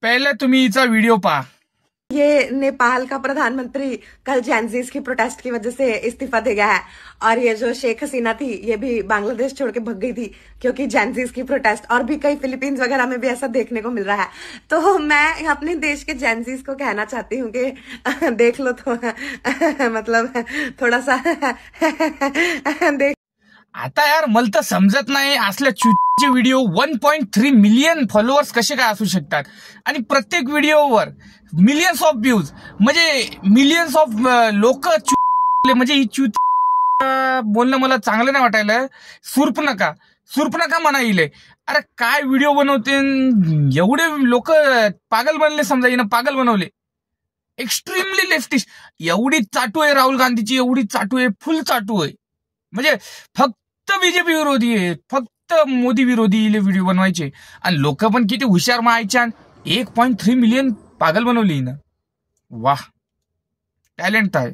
पहिले तुम्ही हिचा व्हिडिओ पहा। ये नेपाल का प्रधानमंत्री कल जैनजीज की प्रोटेस्ट की वजह से इस्तीफा दे गया है। और ये जो शेख हसीना थी ये भी बांग्लादेश छोड़ के भग गई थी क्योंकि जैनजीज की प्रोटेस्ट। और भी कई फिलीपींस वगैरह में भी ऐसा देखने को मिल रहा है। तो मैं अपने देश के जैनजीज को कहना चाहती हूँ कि देख लो तो मतलब थोड़ा सा देख। आता यार मला तर समजत नाही असल्या चुकीचे व्हिडिओ 1.3 मिलियन फॉलोअर्स कसे काय असू शकतात आणि प्रत्येक व्हिडिओवर मिलियन्स ऑफ व्ह्यूज, म्हणजे मिलियन्स ऑफ लोक म्हणजे ही बोलणं मला चांगलं नाही वाटायला। सुर्पणखा म्हणा येईल। अरे काय व्हिडिओ बनवते, एवढे लोक पागल बनले, समजा हिनं पागल बनवले। एक्स्ट्रीमली लेफ्टिस्ट, एवढी चाटू आहे राहुल गांधीची, एवढी चाटू आहे, फुल चाटू आहे। म्हणजे फक्त बीजेपी विरोधी आहे, फक्त मोदी विरोधी व्हिडिओ बनवायचे आणि लोक पण किती हुशार मायच्या। 1.3 मिलियन पागल बनवली ना, वाह, टॅलेंट आहे।